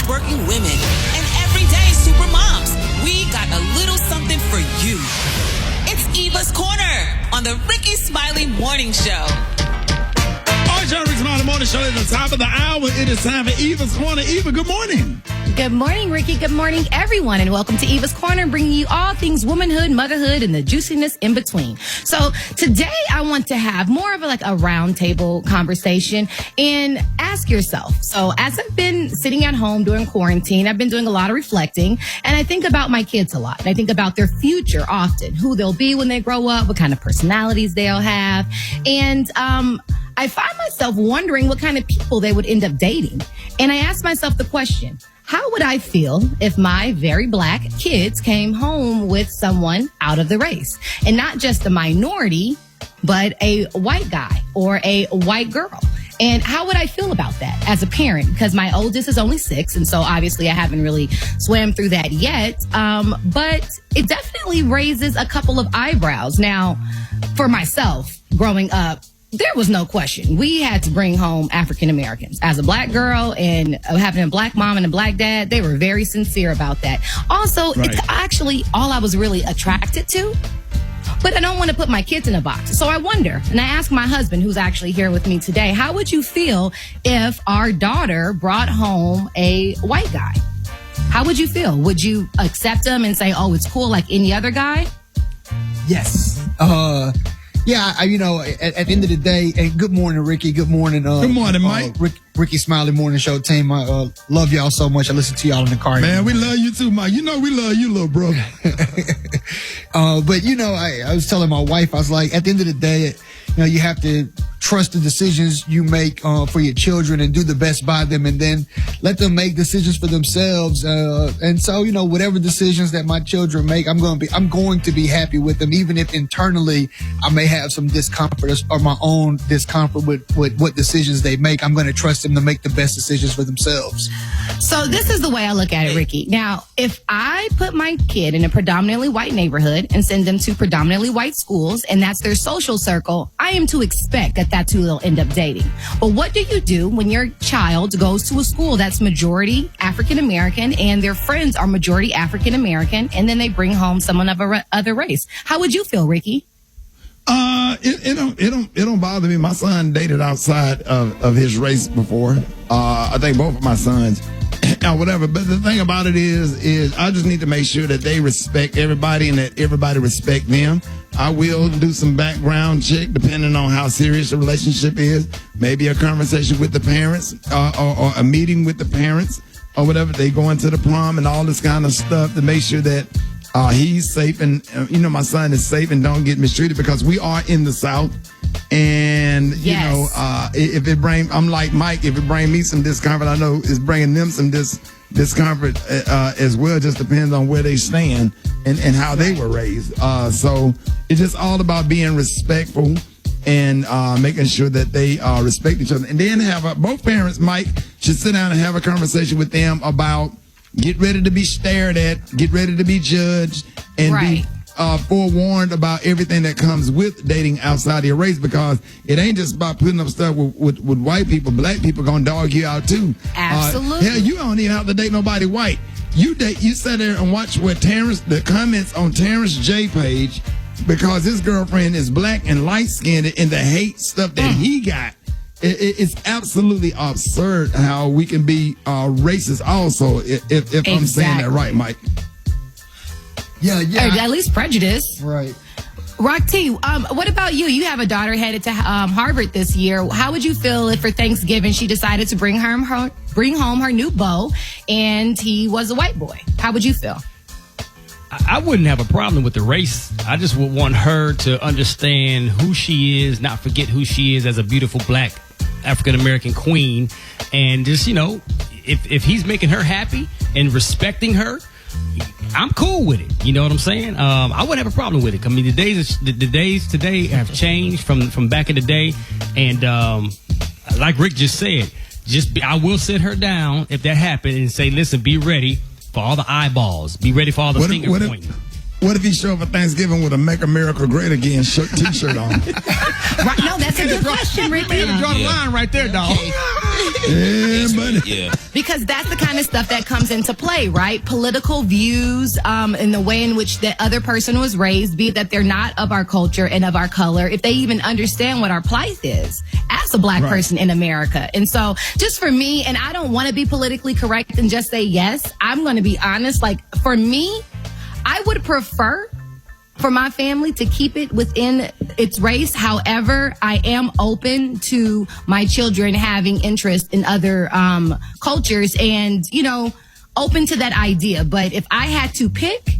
hardworking women, and everyday super moms. We got a little something for you. It's Eva's Corner on the Rickey Smiley Morning Show. Rickey Smiley Morning Show at the top of the hour. It is time for Eva's Corner. Eva, good morning. Good morning, Ricky. Good morning, everyone, and welcome to Eva's Corner, bringing you all things womanhood, motherhood, and the juiciness in between. So today I want to have more of a round table conversation and ask yourself. So as I've been sitting at home during quarantine, I've been doing a lot of reflecting, and I think about my kids a lot. And I think about their future often, who they'll be when they grow up, what kind of personalities they'll have, and I find myself wondering what kind of people they would end up dating. And I ask myself the question, how would I feel if my very black kids came home with someone out of the race? And not just a minority, but a white guy or a white girl. And how would I feel about that as a parent? Because my oldest is only 6, and so obviously I haven't really swam through that yet. But it definitely raises a couple of eyebrows. Now, for myself, growing up, there was no question. We had to bring home African Americans. As a black girl and having a black mom and a black dad, they were very sincere about that. Also, It's actually all I was really attracted to. But I don't want to put my kids in a box. So I wonder, and I asked my husband, who's actually here with me today, how would you feel if our daughter brought home a white guy? How would you feel? Would you accept him and say, oh, it's cool like any other guy? Yes. Yeah, at the end of the day, and good morning, Ricky. Good morning. Good morning, Mike. Rickey Smiley Morning Show team. I love y'all so much. I listen to y'all in the car. Man, we love you too, Mike. You know we love you, little brother. But, I was telling my wife, I was like, at the end of the day, you have to trust the decisions you make for your children and do the best by them, and then let them make decisions for themselves. And so, whatever decisions that my children make, I'm going to be happy with them, even if internally I may have some discomfort or my own discomfort with what decisions they make. I'm going to trust them to make the best decisions for themselves. So this is the way I look at it, Ricky. Now, if I put my kid in a predominantly white neighborhood and send them to predominantly white schools, and that's their social circle, I am to expect that that's who they'll end up dating. But what do you do when your child goes to a school that's majority African American and their friends are majority African American, and then they bring home someone of other race? How would you feel, Ricky? It don't bother me. My son dated outside of his race before. I think both of my sons, or whatever. But the thing about it is I just need to make sure that they respect everybody and that everybody respect them. I will do some background check depending on how serious the relationship is. Maybe a conversation with the parents or a meeting with the parents or whatever. They go into the prom and all this kind of stuff to make sure that he's safe and, my son is safe and don't get mistreated, because we are in the South. And, if it bring, I'm like Mike, if it bring me some discomfort, I know it's bringing them some discomfort as well. Just depends on where they stand and how they were raised. So it's just all about being respectful and making sure that they respect each other. And then both parents, Mike, should sit down and have a conversation with them about get ready to be stared at, get ready to be judged, and be forewarned about everything that comes with dating outside of your race, because it ain't just about putting up stuff with white people. Black people gonna dog you out too. Absolutely. Hell, you don't even have to date nobody white. You sit there and watch the comments on Terrence J page, because his girlfriend is black and light skinned, and the hate stuff that he got. It's absolutely absurd how we can be racist also, if I'm saying that right, Mike. Yeah. Or at least prejudice. Right. Rock T, what about you? You have a daughter headed to Harvard this year. How would you feel if for Thanksgiving she decided to bring home her new beau and he was a white boy? How would you feel? I wouldn't have a problem with the race. I just would want her to understand who she is, not forget who she is as a beautiful black African-American queen. And just, if he's making her happy and respecting her, I'm cool with it. You know what I'm saying? I wouldn't have a problem with it. I mean, the days today have changed from back in the day. And like Rick just said, I will sit her down if that happened and say, listen, be ready for all the eyeballs. Be ready for all the finger pointing. What if he show up at Thanksgiving with a "Make America Great Again" T-shirt on? Right, no, that's a good question, Ricky. You draw the line right there, dog. Yeah, buddy. Yeah. Because that's the kind of stuff that comes into play, right? Political views, and the way in which the other person was raised, be it that they're not of our culture and of our color, if they even understand what our plight is as a black person in America. And so just for me, and I don't want to be politically correct and just say yes, I'm going to be honest. Like, for me, I would prefer for my family to keep it within its race. However, I am open to my children having interest in other cultures and, open to that idea. But if I had to pick,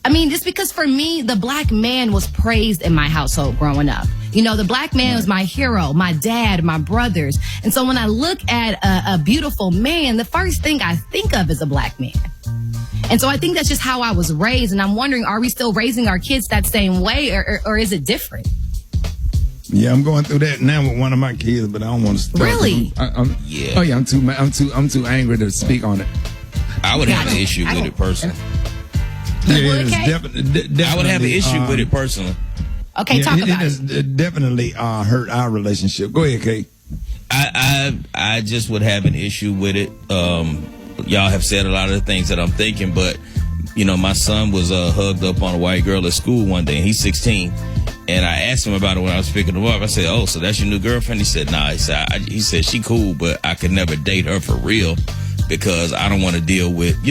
just because for me, the black man was praised in my household growing up. The black man was my hero, my dad, my brothers. And so when I look at a beautiful man, the first thing I think of is a black man. And so I think that's just how I was raised. And I'm wondering, are we still raising our kids that same way, or is it different? Yeah, I'm going through that now with one of my kids, but I don't want to start. Really? Yeah. Oh yeah, I'm too angry to speak on it. I would have an issue with it personally. Yeah, it's definitely. I would have an issue with it personally. Okay, talk about it. It definitely hurt our relationship. Go ahead, Kate. I just would have an issue with it. Y'all have said a lot of the things that I'm thinking, but my son was hugged up on a white girl at school one day, and he's 16. And I asked him about it when I was picking him up. I said, "Oh, so that's your new girlfriend?" He said, "Nah." He said she cool, but I could never date her for real because I don't want to deal with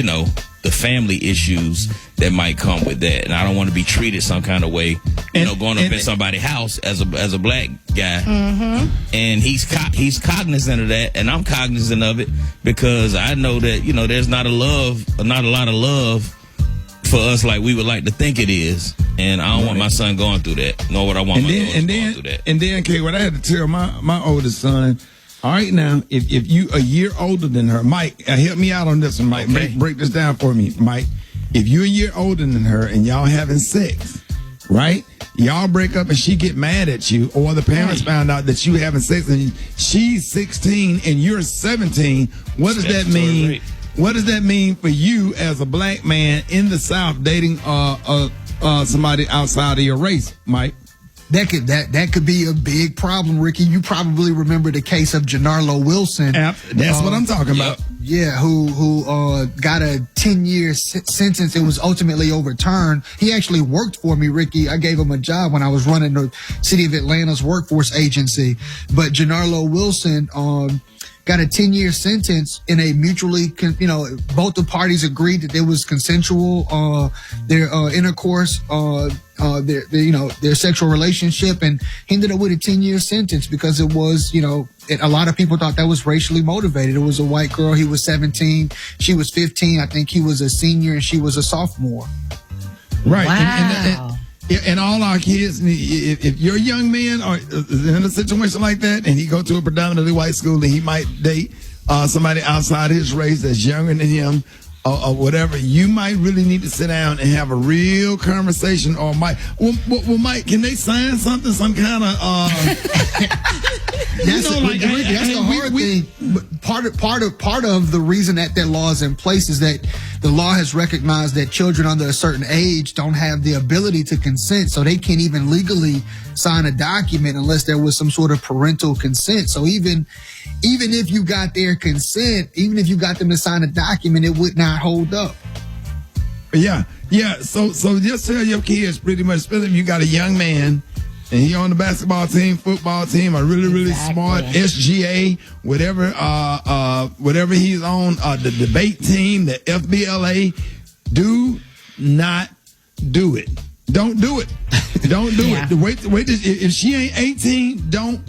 the family issues that might come with that, and I don't want to be treated some kind of way, going up in somebody's house as a black guy. Mm-hmm. And he's cognizant of that, and I'm cognizant of it because I know that there's not a lot of love for us like we would like to think it is, and I don't want my son going through that. Nor would I want my daughter going through that. And then, Kate, what I had to tell my oldest son. All right, now, if you a year older than her, Mike, help me out on this one, Mike. Okay. Break this down for me, Mike. If you're a year older than her and y'all having sex, right? Y'all break up and she get mad at you, or the parents found out that you having sex and she's 16 and you're 17. What does that mean? Rape. What does that mean for you as a black man in the South dating somebody outside of your race, Mike? That could be a big problem, Ricky. You probably remember the case of Janarlo Wilson. That's what I'm talking about. Yeah, who got a 10-year sentence. It was ultimately overturned. He actually worked for me, Ricky. I gave him a job when I was running the City of Atlanta's workforce agency. But Janarlo Wilson got a 10-year sentence in a mutually, both the parties agreed that there was consensual, their intercourse, their sexual relationship, and he ended up with a 10-year sentence because it was, a lot of people thought that was racially motivated. It was a white girl. He was 17. She was 15. I think he was a senior and she was a sophomore. Right. Wow. And all our kids, if you're a young man or in a situation like that, and he go to a predominantly white school, and he might date somebody outside his race that's younger than him, or whatever, you might really need to sit down and have a real conversation. Or Mike, Mike, can they sign something, some kind of? That's the hard thing. But part of the reason that law is in place is that the law has recognized that children under a certain age don't have the ability to consent, so they can't even legally sign a document unless there was some sort of parental consent. So even if you got their consent, even if you got them to sign a document, it would not hold up. Yeah. So just tell your kids pretty much, especially if you got a young man and he on the basketball team, football team, a really smart SGA, whatever he's on, the debate team, the FBLA, do not do it. Don't do it. Don't do it. Wait. If she ain't 18, don't.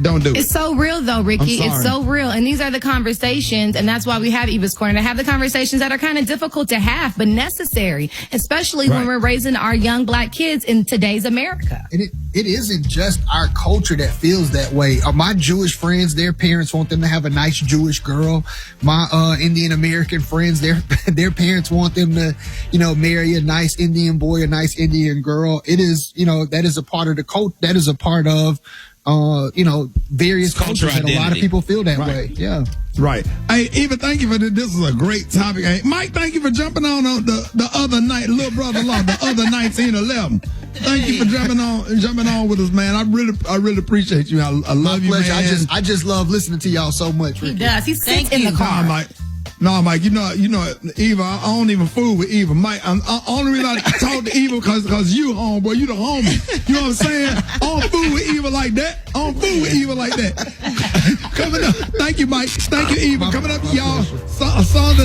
Don't do it. It's so real, though, Ricky. I'm sorry. It's so real. And these are the conversations, and that's why we have Eva's Corner, to have the conversations that are kind of difficult to have, but necessary, especially when we're raising our young black kids in today's America. And it isn't just our culture that feels that way. My Jewish friends, their parents want them to have a nice Jewish girl. My Indian American friends, their parents want them to, marry a nice Indian boy, a nice Indian girl. It is, that is a part of the culture. That is a part of various Cultural cultures, and a lot of identity. people feel that Right. way. Yeah. Right. Hey, Eva, thank you for this. This is a great topic. Hey, Mike, thank you for jumping on the other night, little brother-in-law, the other 1911. Thank you for jumping on with us, man. I really appreciate you. I love My you, pleasure. man. I just love listening to y'all so much. He Ricky. does. He sits Thank in the you. car. Mike, you know, Eva, I don't even fool with Eva. Mike, only reason I talk to Eva because you homeboy, you the homie. You know what I'm saying? I don't fool with Eva like that. Coming up. Thank you, Mike. Thank you, Eva. Coming up, y'all. A song that